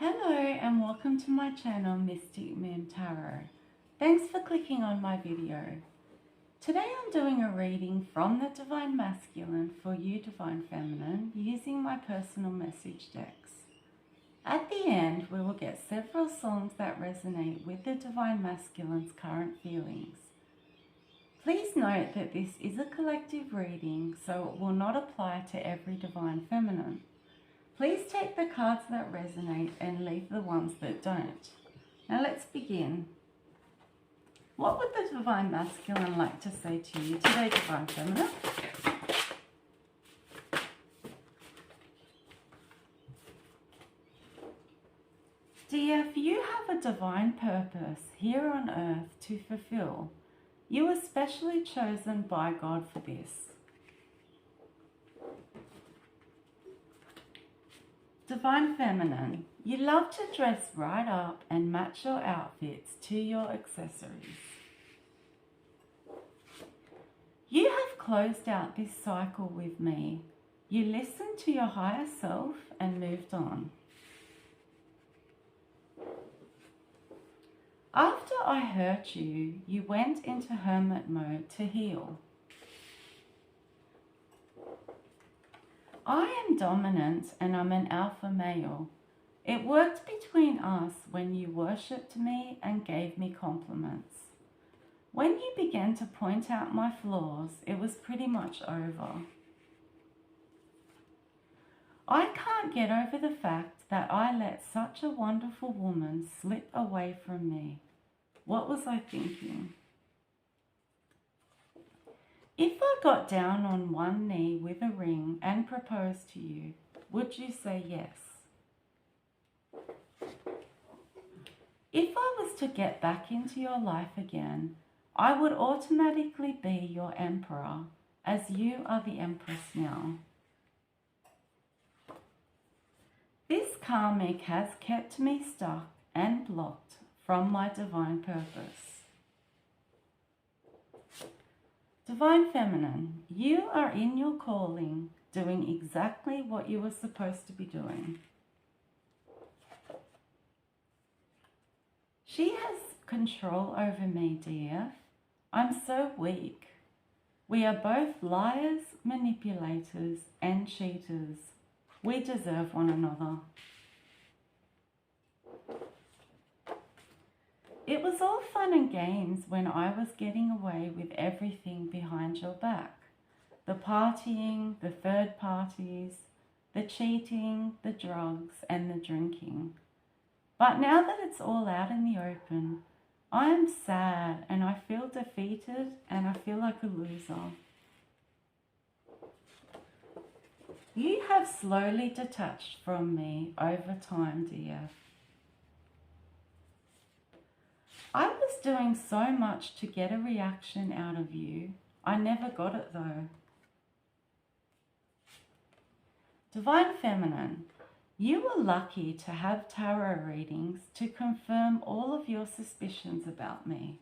Hello and welcome to my channel Mystic Moon Tarot. Thanks for clicking on my video. Today I'm doing a reading from the Divine Masculine for you Divine Feminine using my personal message decks. At the end we will get several songs that resonate with the Divine Masculine's current feelings. Please note that this is a collective reading, so it will not apply to every Divine Feminine. Please take the cards that resonate and leave the ones that don't. Now let's begin. What would the Divine Masculine like to say to you today, Divine Feminine? Dear, you have a divine purpose here on earth to fulfill. You are specially chosen by God for this. Divine Feminine, you love to dress right up and match your outfits to your accessories. You have closed out this cycle with me. You listened to your higher self and moved on. After I hurt you, you went into hermit mode to heal. I am dominant and I'm an alpha male. It worked between us when you worshipped me and gave me compliments. When you began to point out my flaws, it was pretty much over. I can't get over the fact that I let such a wonderful woman slip away from me. What was I thinking? If I got down on one knee with a ring and proposed to you, would you say yes? If I was to get back into your life again, I would automatically be your emperor, as you are the empress now. This karmic has kept me stuck and blocked from my divine purpose. Divine Feminine, you are in your calling, doing exactly what you were supposed to be doing. She has control over me, dear. I'm so weak. We are both liars, manipulators, and cheaters. We deserve one another. It was all fun and games when I was getting away with everything behind your back. The partying, the third parties, the cheating, the drugs, and the drinking. But now that it's all out in the open, I am sad and I feel defeated and I feel like a loser. You have slowly detached from me over time, dear. I was doing so much to get a reaction out of you. I never got it though. Divine Feminine, you were lucky to have tarot readings to confirm all of your suspicions about me.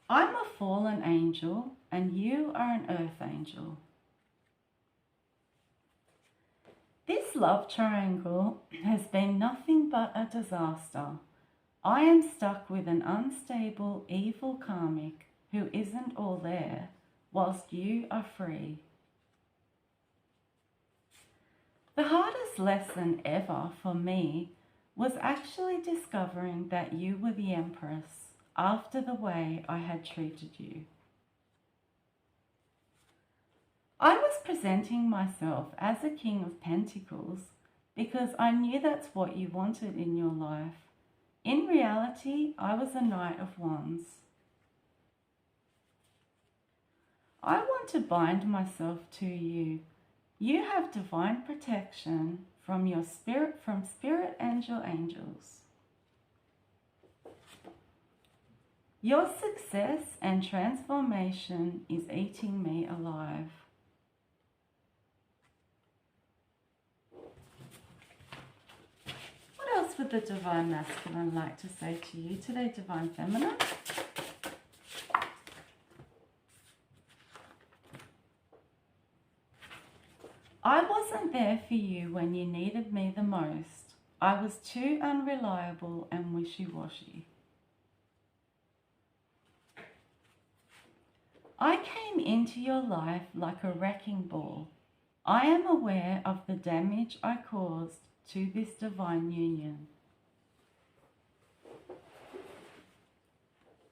I'm a fallen angel and you are an earth angel. This love triangle has been nothing but a disaster. I am stuck with an unstable, evil karmic who isn't all there, whilst you are free. The hardest lesson ever for me was actually discovering that you were the Empress after the way I had treated you. I was presenting myself as a King of Pentacles because I knew that's what you wanted in your life. In reality, I was a Knight of Wands. I want to bind myself to you. You have divine protection from spirit angels. Your success and transformation is eating me alive. What else would the Divine Masculine like to say to you today, Divine Feminine? I wasn't there for you when you needed me the most. I was too unreliable and wishy-washy. I came into your life like a wrecking ball. I am aware of the damage I caused to this divine union.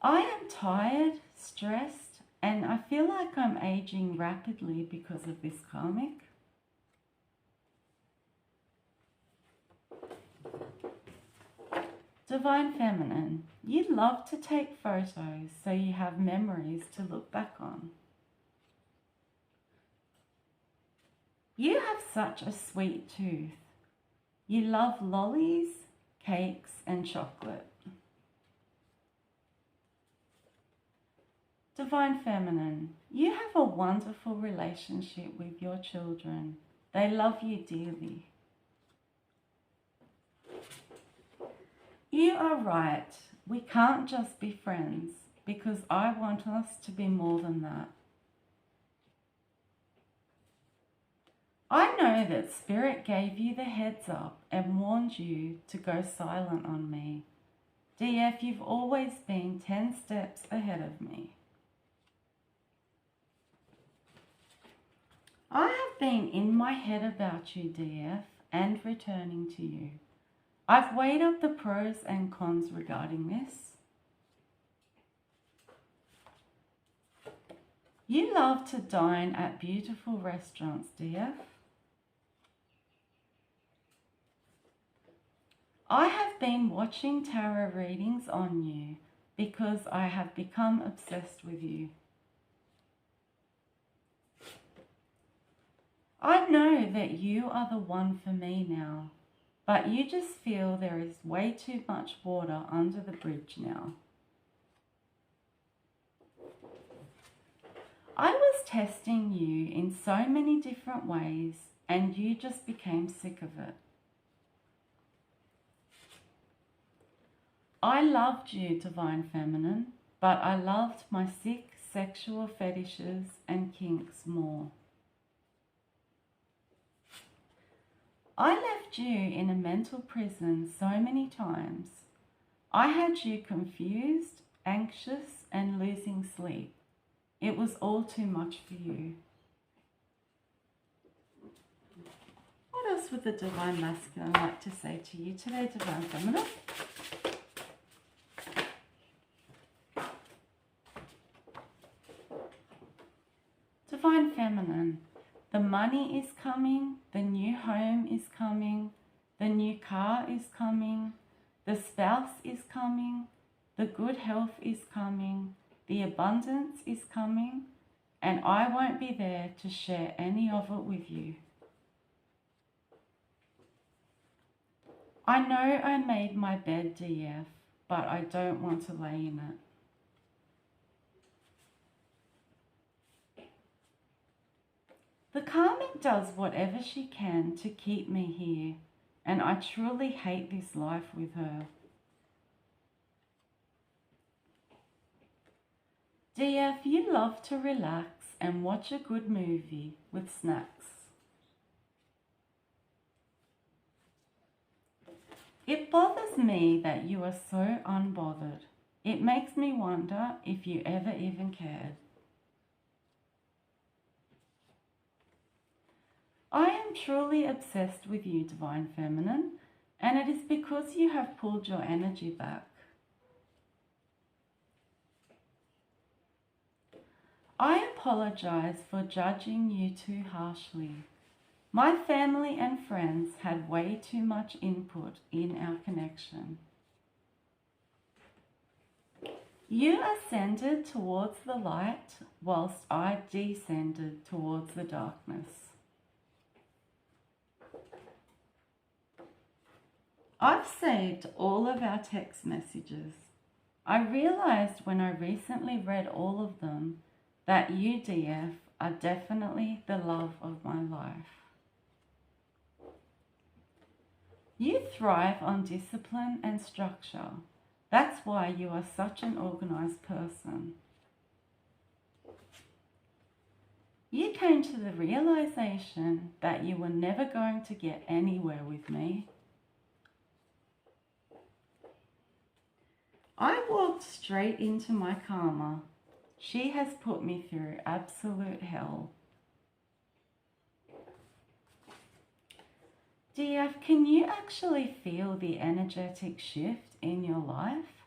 I am tired, stressed, and I feel like I'm aging rapidly because of this karmic. Divine Feminine, you love to take photos so you have memories to look back on. You have such a sweet tooth. You love lollies, cakes, and chocolate. Divine Feminine, you have a wonderful relationship with your children. They love you dearly. You are right. We can't just be friends because I want us to be more than that. I know that Spirit gave you the heads up and warned you to go silent on me. DF, you've always been 10 steps ahead of me. I have been in my head about you, DF, and returning to you. I've weighed up the pros and cons regarding this. You love to dine at beautiful restaurants, DF. I have been watching tarot readings on you because I have become obsessed with you. I know that you are the one for me now, but you just feel there is way too much water under the bridge now. I was testing you in so many different ways and you just became sick of it. I loved you, Divine Feminine, but I loved my sick sexual fetishes and kinks more. I left you in a mental prison so many times. I had you confused, anxious, and losing sleep. It was all too much for you. What else would the Divine Masculine like to say to you today, Divine Feminine? Divine Feminine, the money is coming, the new home is coming, the new car is coming, the spouse is coming, the good health is coming, the abundance is coming, and I won't be there to share any of it with you. I know I made my bed, DF, but I don't want to lay in it. The Karmic does whatever she can to keep me here, and I truly hate this life with her. DF, you love to relax and watch a good movie with snacks. It bothers me that you are so unbothered. It makes me wonder if you ever even cared. I am truly obsessed with you, Divine Feminine, and it is because you have pulled your energy back. I apologize for judging you too harshly. My family and friends had way too much input in our connection. You ascended towards the light whilst I descended towards the darkness. I've saved all of our text messages. I realized when I recently read all of them that you, DF, are definitely the love of my life. You thrive on discipline and structure. That's why you are such an organized person. You came to the realization that you were never going to get anywhere with me. I walked straight into my karma. She has put me through absolute hell. DF, can you actually feel the energetic shift in your life?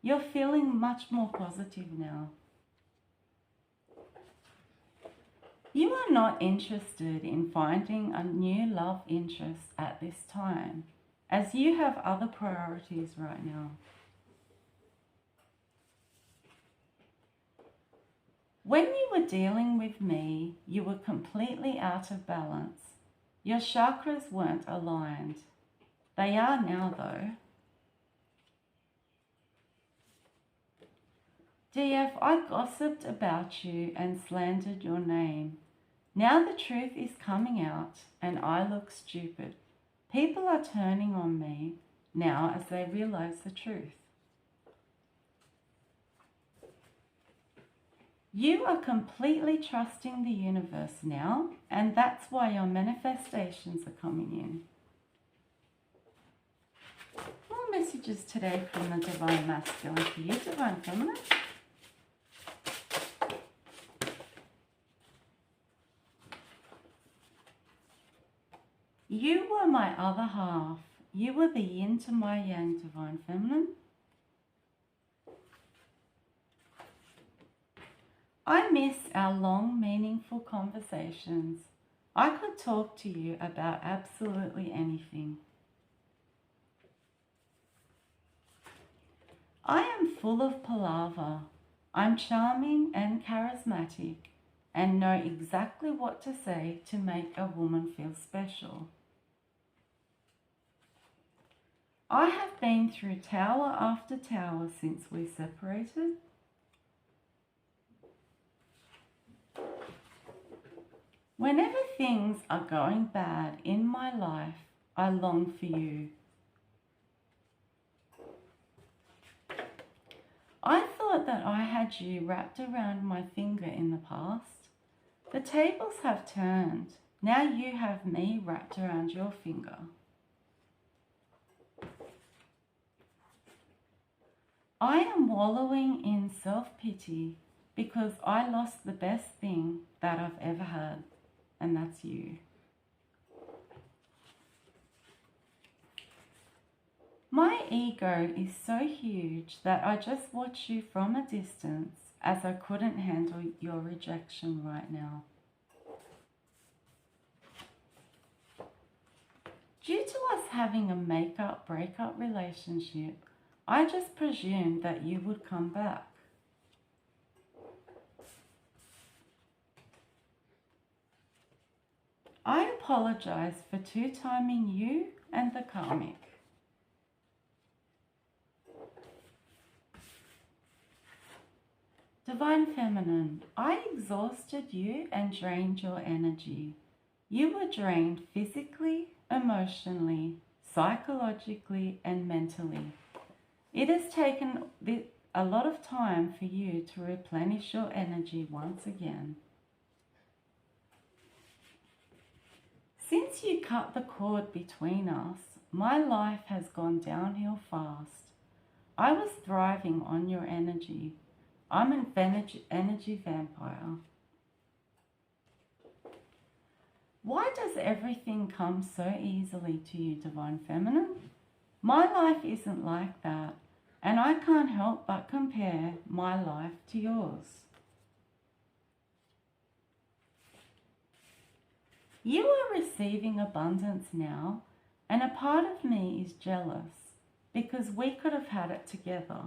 You're feeling much more positive now. You are not interested in finding a new love interest at this time, as you have other priorities right now. When you were dealing with me, you were completely out of balance. Your chakras weren't aligned. They are now, though. DF, I gossiped about you and slandered your name. Now the truth is coming out and I look stupid. People are turning on me now as they realize the truth. You are completely trusting the universe now, and that's why your manifestations are coming in. More messages today from the Divine Masculine for you, Divine Feminine. You were my other half. You were the yin to my yang, Divine Feminine. I miss our long, meaningful conversations. I could talk to you about absolutely anything. I am full of palaver. I'm charming and charismatic and know exactly what to say to make a woman feel special. I have been through tower after tower since we separated. Whenever things are going bad in my life, I long for you. I thought that I had you wrapped around my finger in the past. The tables have turned. Now you have me wrapped around your finger. I am wallowing in self-pity because I lost the best thing that I've ever had, and that's you. My ego is so huge that I just watch you from a distance as I couldn't handle your rejection right now. Due to us having a make-up-break-up relationship, I just presumed that you would come back. I apologize for two-timing you and the Karmic. Divine Feminine, I exhausted you and drained your energy. You were drained physically, emotionally, psychologically, and mentally. It has taken a lot of time for you to replenish your energy once again. Since you cut the cord between us, my life has gone downhill fast. I was thriving on your energy. I'm an energy vampire. Why does everything come so easily to you, Divine Feminine? My life isn't like that, and I can't help but compare my life to yours. You are receiving abundance now, and a part of me is jealous because we could have had it together.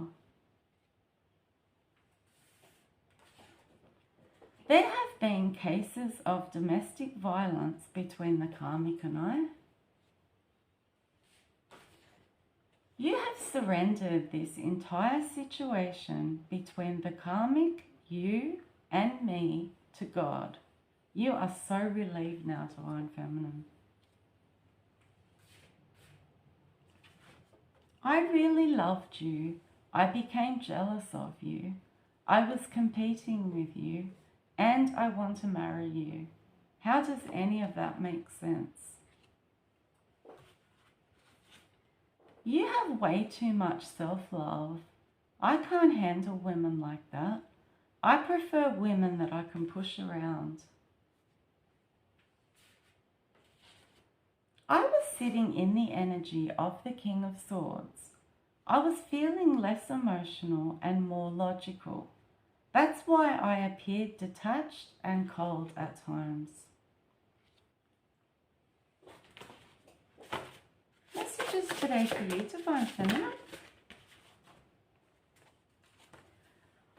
There have been cases of domestic violence between the Karmic and I. You have surrendered this entire situation between the Karmic, you, and me to God. You are so relieved now, Divine Feminine. I really loved you. I became jealous of you. I was competing with you, and I want to marry you. How does any of that make sense? You have way too much self-love. I can't handle women like that. I prefer women that I can push around. I was sitting in the energy of the King of Swords. I was feeling less emotional and more logical. That's why I appeared detached and cold at times. Messages today for you, Divine Feminine.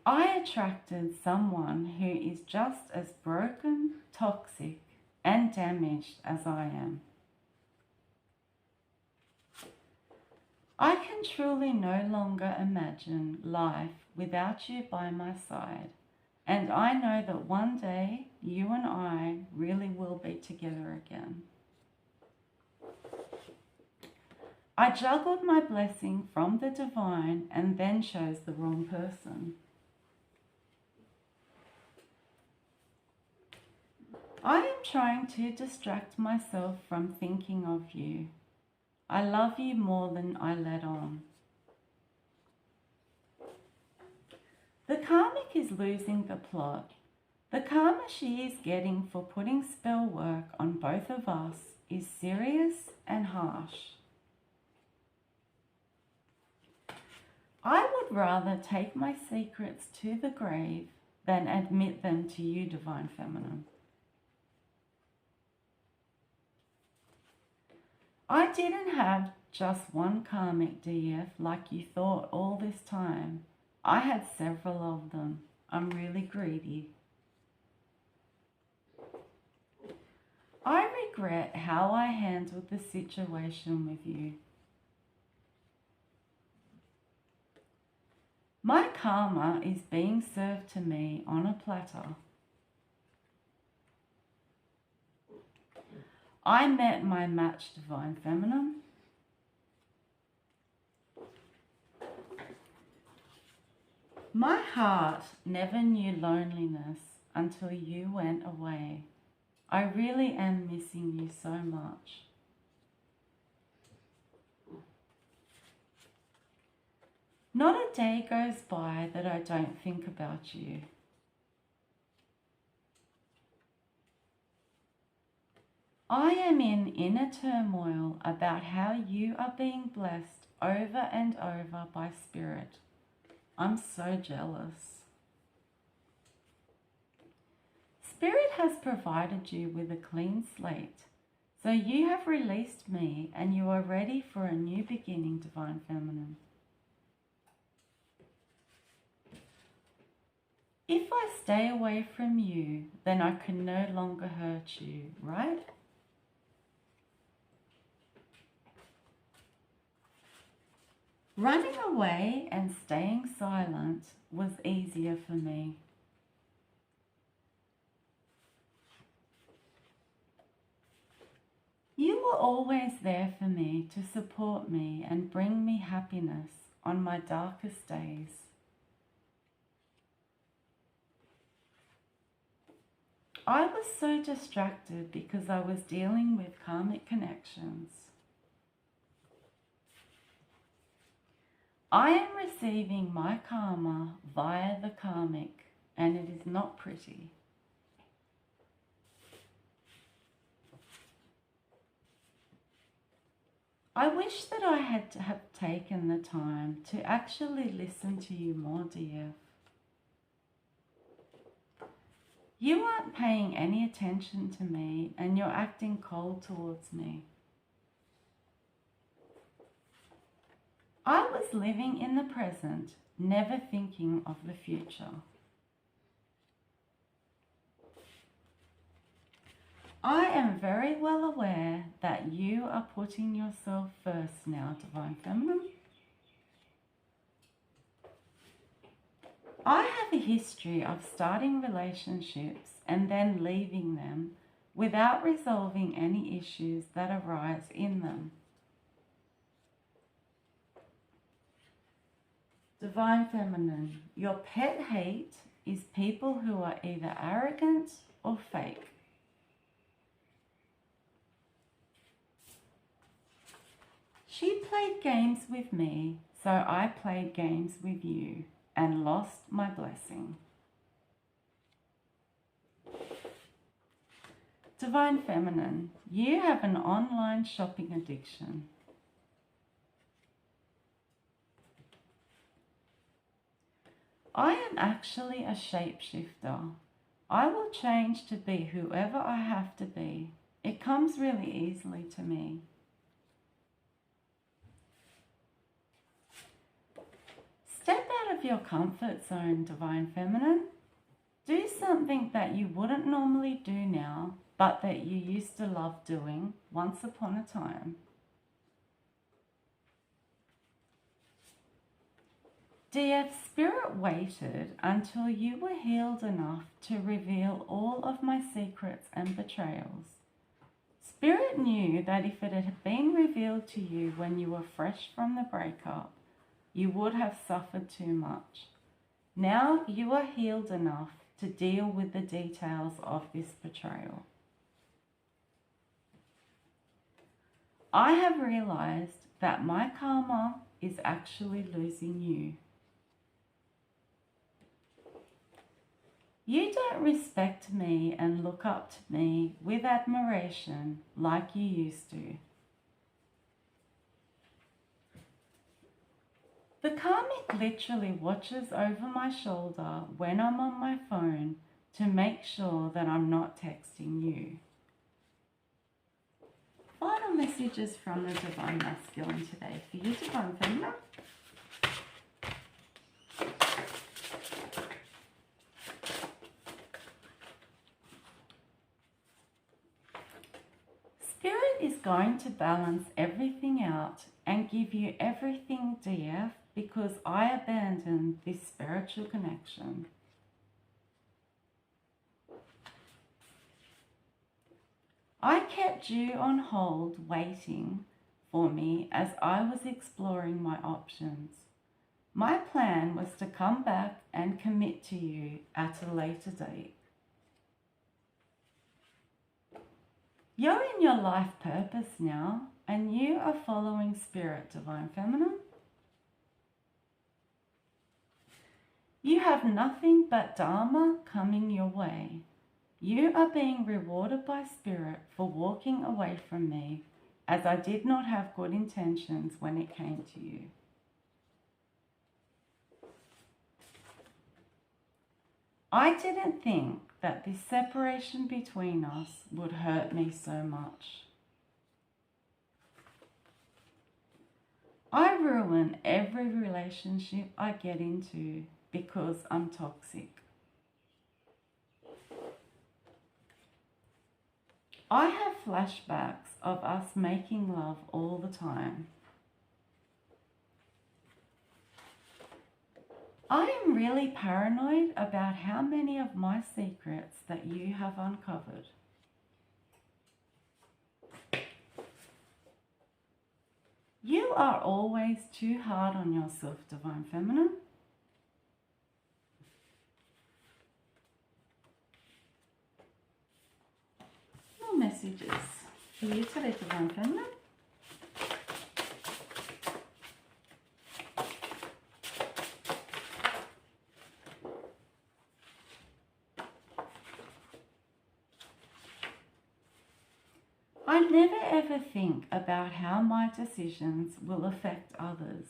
I attracted someone who is just as broken, toxic, and damaged as I am. I can truly no longer imagine life without you by my side, and I know that one day you and I really will be together again. I juggled my blessing from the divine and then chose the wrong person. I am trying to distract myself from thinking of you. I love you more than I let on. The Karmic is losing the plot. The karma she is getting for putting spell work on both of us is serious and harsh. I would rather take my secrets to the grave than admit them to you, Divine Feminine. I didn't have just one karmic DF like you thought all this time. I had several of them. I'm really greedy. I regret how I handled the situation with you. My karma is being served to me on a platter. I met my match, Divine Feminine. My heart never knew loneliness until you went away. I really am missing you so much. Not a day goes by that I don't think about you. I am in inner turmoil about how you are being blessed over and over by Spirit. I'm so jealous. Spirit has provided you with a clean slate, so you have released me and you are ready for a new beginning, Divine Feminine. If I stay away from you, then I can no longer hurt you, right? Running away and staying silent was easier for me. You were always there for me to support me and bring me happiness on my darkest days. I was so distracted because I was dealing with karmic connections. I am receiving my karma via the karmic, and it is not pretty. I wish that I had to have taken the time to actually listen to you more, dear. You aren't paying any attention to me and you're acting cold towards me. I was living in the present, never thinking of the future. I am very well aware that you are putting yourself first now, Divine Feminine. I have a history of starting relationships and then leaving them without resolving any issues that arise in them. Divine Feminine, your pet hate is people who are either arrogant or fake. She played games with me, so I played games with you and lost my blessing. Divine Feminine, you have an online shopping addiction. I am actually a shapeshifter. I will change to be whoever I have to be. It comes really easily to me. Step out of your comfort zone, Divine Feminine. Do something that you wouldn't normally do now, but that you used to love doing once upon a time. DF, Spirit waited until you were healed enough to reveal all of my secrets and betrayals. Spirit knew that if it had been revealed to you when you were fresh from the breakup, you would have suffered too much. Now you are healed enough to deal with the details of this betrayal. I have realized that my karma is actually losing you. You don't respect me and look up to me with admiration like you used to. The Karmic literally watches over my shoulder when I'm on my phone to make sure that I'm not texting you. Final messages from the Divine Masculine today for you, Divine Feminine. Spirit is going to balance everything out and give you everything, DF, because I abandoned this spiritual connection. I kept you on hold waiting for me as I was exploring my options. My plan was to come back and commit to you at a later date. You're in your life purpose now, and you are following Spirit, Divine Feminine. You have nothing but Dharma coming your way. You are being rewarded by Spirit for walking away from me, as I did not have good intentions when it came to you. I didn't think that this separation between us would hurt me so much. I ruin every relationship I get into because I'm toxic. I have flashbacks of us making love all the time. I am really paranoid about how many of my secrets that you have uncovered. You are always too hard on yourself, Divine Feminine. More messages for you today, Divine Feminine. I never ever think about how my decisions will affect others.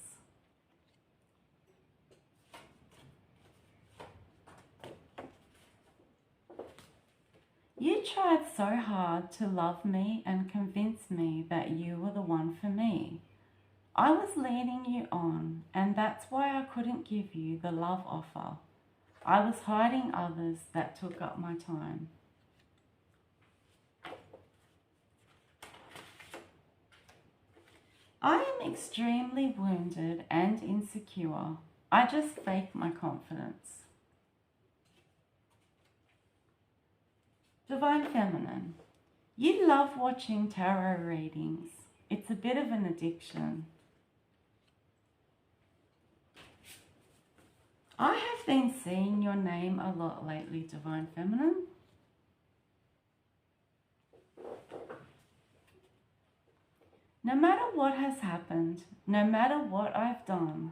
You tried so hard to love me and convince me that you were the one for me. I was leading you on, and that's why I couldn't give you the love offer. I was hiding others that took up my time. I am extremely wounded and insecure. I just fake my confidence. Divine Feminine, you love watching tarot readings. It's a bit of an addiction. I have been seeing your name a lot lately, Divine Feminine. No matter what has happened, no matter what I've done,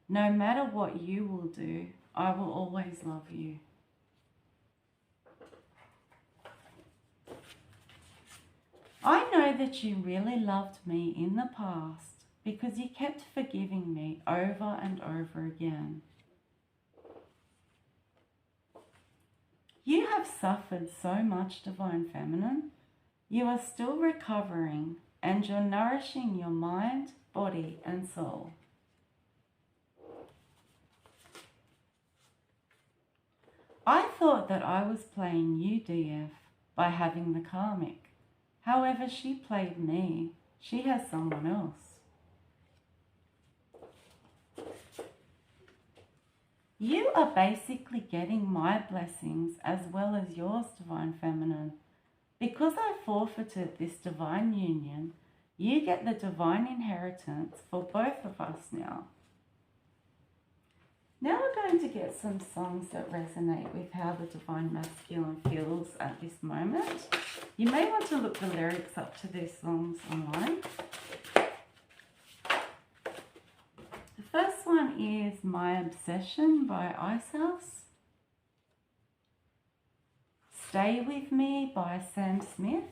no matter what you will do, I will always love you. I know that you really loved me in the past because you kept forgiving me over and over again. You have suffered so much, Divine Feminine. You are still recovering and you're nourishing your mind, body and soul. I thought that I was playing you, DF, by having the Karmic. However, she played me. She has someone else. You are basically getting my blessings as well as yours, Divine Feminine. Because I forfeited this divine union, you get the divine inheritance for both of us now. Now we're going to get some songs that resonate with how the Divine Masculine feels at this moment. You may want to look the lyrics up to these songs online. The first one is My Obsession by Ice House. Stay With Me by Sam Smith.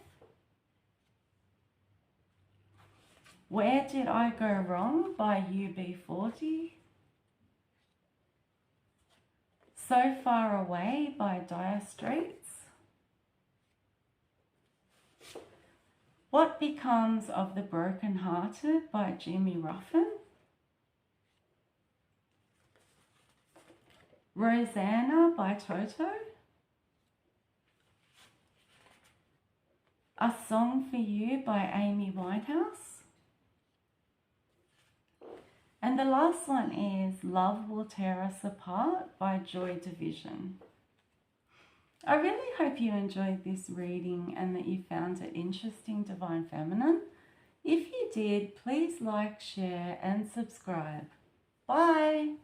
Where Did I Go Wrong by UB40. So Far Away by Dire Straits. What Becomes of the Broken Hearted by Jimmy Ruffin. Rosanna by Toto. A Song for You by Amy Winehouse. And the last one is Love Will Tear Us Apart by Joy Division. I really hope you enjoyed this reading and that you found it interesting, Divine Feminine. If you did, please like, share and subscribe. Bye!